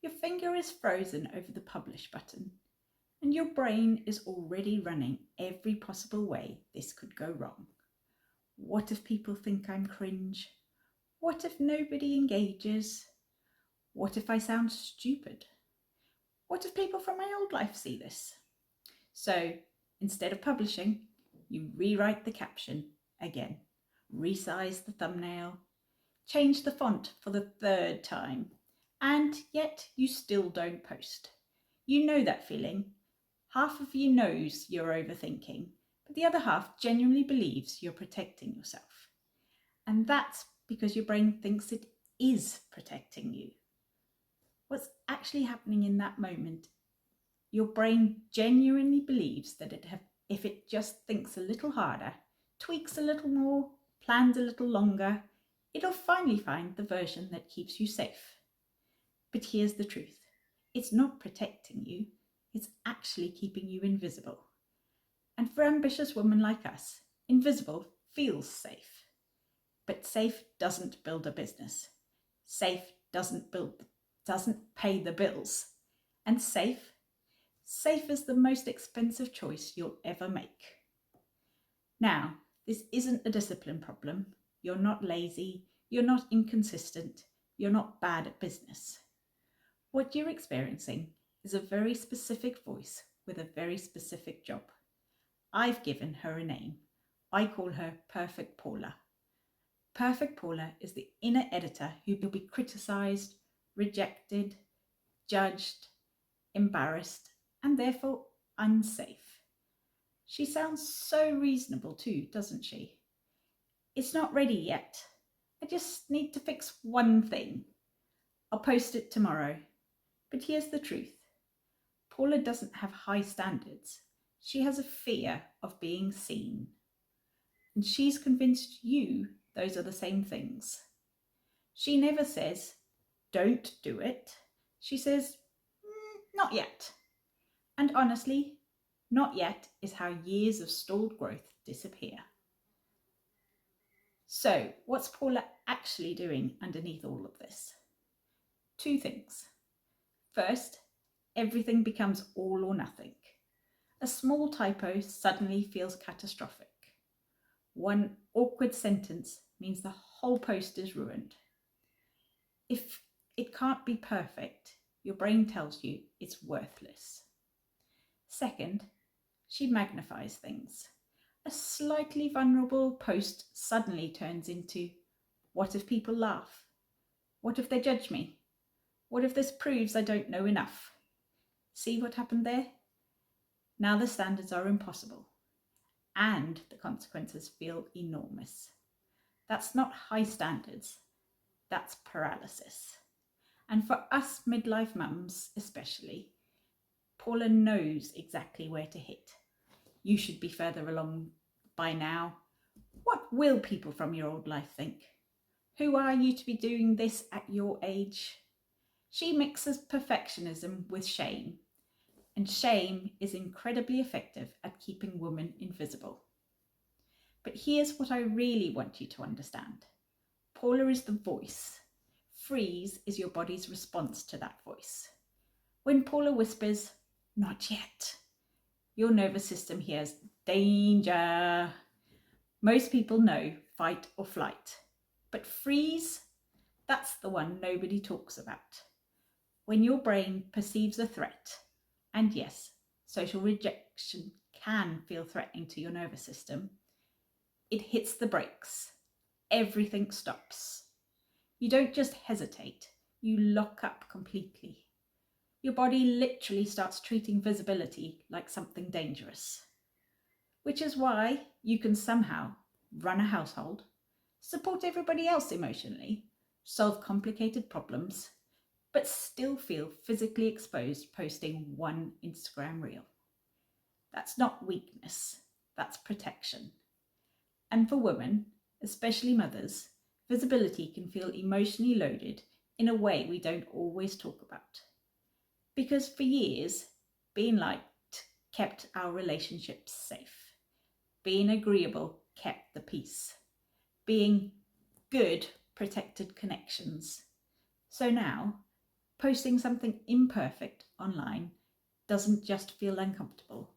Your finger is frozen over the publish button, and your brain is already running every possible way this could go wrong. What if people think I'm cringe? What if nobody engages? What if I sound stupid? What if people from my old life see this? So instead of publishing, you rewrite the caption again, resize the thumbnail, change the font for the third time, and yet you still don't post. You know that feeling. Half of you knows you're overthinking, but the other half genuinely believes you're protecting yourself. And that's because your brain thinks it is protecting you. What's actually happening in that moment, your brain genuinely believes that if it just thinks a little harder, tweaks a little more, plans a little longer, it'll finally find the version that keeps you safe. But here's the truth. It's not protecting you, it's actually keeping you invisible. And for ambitious women like us, invisible feels safe. But safe doesn't build a business. Safe doesn't pay the bills. And safe is the most expensive choice you'll ever make. Now, this isn't a discipline problem. You're not lazy, you're not inconsistent, you're not bad at business. What you're experiencing is a very specific voice with a very specific job. I've given her a name. I call her Perfect Paula. Perfect Paula is the inner editor who will be criticised, rejected, judged, embarrassed, and therefore unsafe. She sounds so reasonable too, doesn't she? It's not ready yet. I just need to fix one thing. I'll post it tomorrow. But here's the truth. Paula doesn't have high standards. She has a fear of being seen. And she's convinced you those are the same things. She never says, don't do it. She says, not yet. And honestly, not yet is how years of stalled growth disappear. So, what's Paula actually doing underneath all of this? Two things. First, everything becomes all or nothing. A small typo suddenly feels catastrophic. One awkward sentence means the whole post is ruined. If it can't be perfect, your brain tells you it's worthless. Second, she magnifies things. A slightly vulnerable post suddenly turns into, what if people laugh? What if they judge me? What if this proves I don't know enough? See what happened there? Now the standards are impossible, and the consequences feel enormous. That's not high standards, that's paralysis. And for us midlife mums especially, Paula knows exactly where to hit. You should be further along by now. What will people from your old life think? Who are you to be doing this at your age? She mixes perfectionism with shame, and shame is incredibly effective at keeping women invisible. But here's what I really want you to understand. Paula is the voice. Freeze is your body's response to that voice. When Paula whispers, not yet, your nervous system hears danger. Most people know fight or flight, but freeze, that's the one nobody talks about. When your brain perceives a threat, and yes, social rejection can feel threatening to your nervous system, it hits the brakes. Everything stops. You don't just hesitate, you lock up completely. Your body literally starts treating visibility like something dangerous. Which is why you can somehow run a household, support everybody else emotionally, solve complicated problems, but still feel physically exposed posting one Instagram reel. That's not weakness, that's protection. And for women, especially mothers, visibility can feel emotionally loaded in a way we don't always talk about. Because for years, being liked kept our relationships safe. Being agreeable kept the peace. Being good protected connections. So now, Posting something imperfect online doesn't just feel uncomfortable,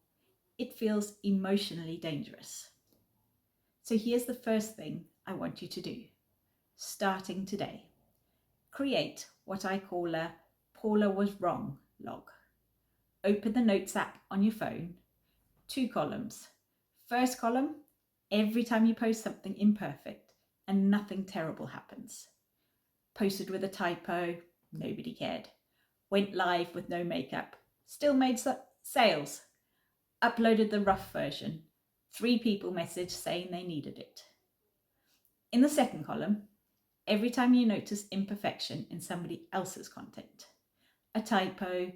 it feels emotionally dangerous. So here's the first thing I want you to do, starting today. Create what I call a Paula was wrong log. Open the Notes app on your phone, 2 columns. First column, every time you post something imperfect and nothing terrible happens. Posted with a typo, nobody cared. Went live with no makeup, still made sales. Uploaded the rough version, 3 people messaged saying they needed it. In the second column, every time you notice imperfection in somebody else's content, a typo,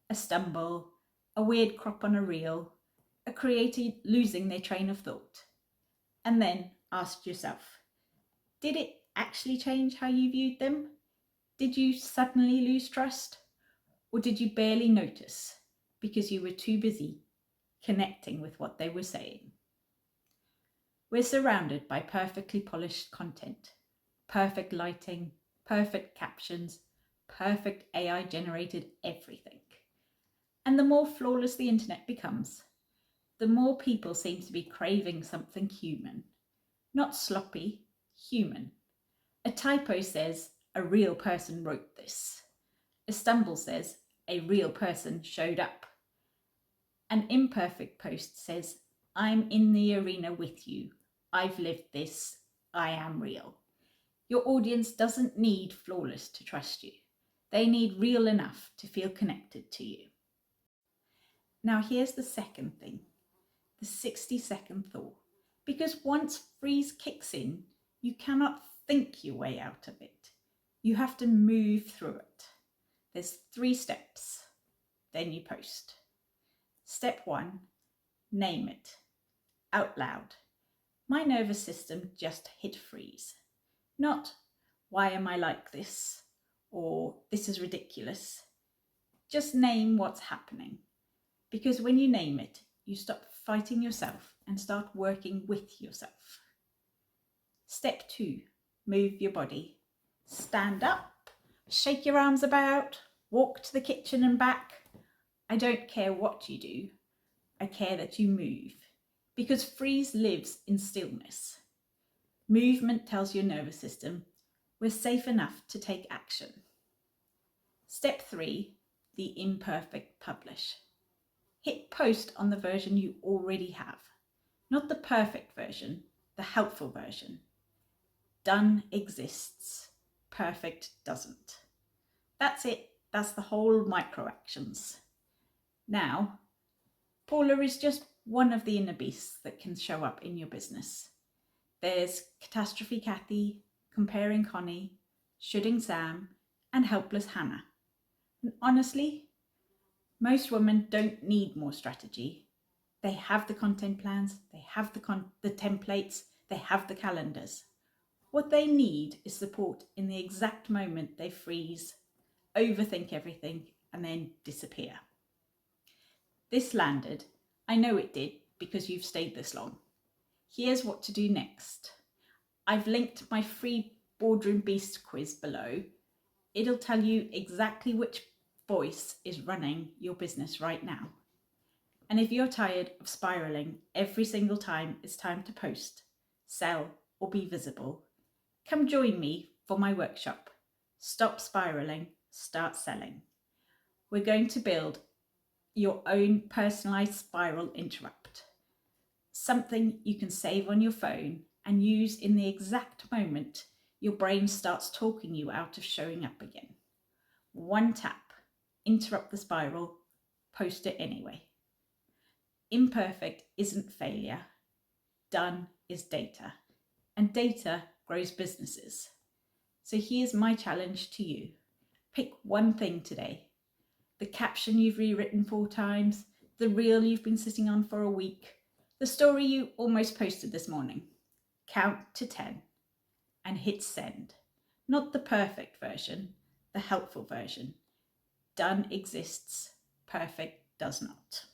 a stumble, a weird crop on a reel, a creator losing their train of thought, and then ask yourself, did it actually change how you viewed them? Did you suddenly lose trust? Or did you barely notice because you were too busy connecting with what they were saying? We're surrounded by perfectly polished content, perfect lighting, perfect captions, perfect AI generated everything. And the more flawless the internet becomes, the more people seem to be craving something human. Not sloppy, human. A typo says, a real person wrote this. A stumble says, a real person showed up. An imperfect post says, I'm in the arena with you. I've lived this. I am real. Your audience doesn't need flawless to trust you. They need real enough to feel connected to you. Now here's the second thing, the 60-second thaw. Because once freeze kicks in, you cannot think your way out of it. You have to move through it. There's 3 steps. Then you post. Step 1, name it out loud. My nervous system just hit freeze. Not, why am I like this? Or this is ridiculous. Just name what's happening. Because when you name it, you stop fighting yourself and start working with yourself. Step 2, move your body. Stand up, shake your arms about, walk to the kitchen and back. I don't care what you do. I care that you move. Because freeze lives in stillness. Movement tells your nervous system we're safe enough to take action. Step 3, the imperfect publish. Hit post on the version you already have, not the perfect version, the helpful version. Done exists, perfect doesn't. That's it, that's the whole micro actions. Now, Paula is just one of the inner beasts that can show up in your business. There's Catastrophe Kathy, Comparing Connie, Shoulding Sam, and Helpless Hannah. And honestly, most women don't need more strategy. They have the content plans, they have the templates, they have the calendars. What they need is support in the exact moment they freeze, overthink everything, and then disappear. This landed. I know it did because you've stayed this long. Here's what to do next. I've linked my free Boardroom Beast quiz below. It'll tell you exactly which voice is running your business right now. And if you're tired of spiraling every single time it's time to post, sell, or be visible, come join me for my workshop. Stop spiraling, start selling. We're going to build your own personalized spiral interrupt. Something you can save on your phone and use in the exact moment your brain starts talking you out of showing up again. One tap, interrupt the spiral, post it anyway. Imperfect isn't failure. Done is data. And data grows businesses. So here's my challenge to you. Pick one thing today. The caption you've rewritten 4 times, the reel you've been sitting on for a week, the story you almost posted this morning. Count to 10 and hit send. Not the perfect version, the helpful version. Done exists, perfect does not.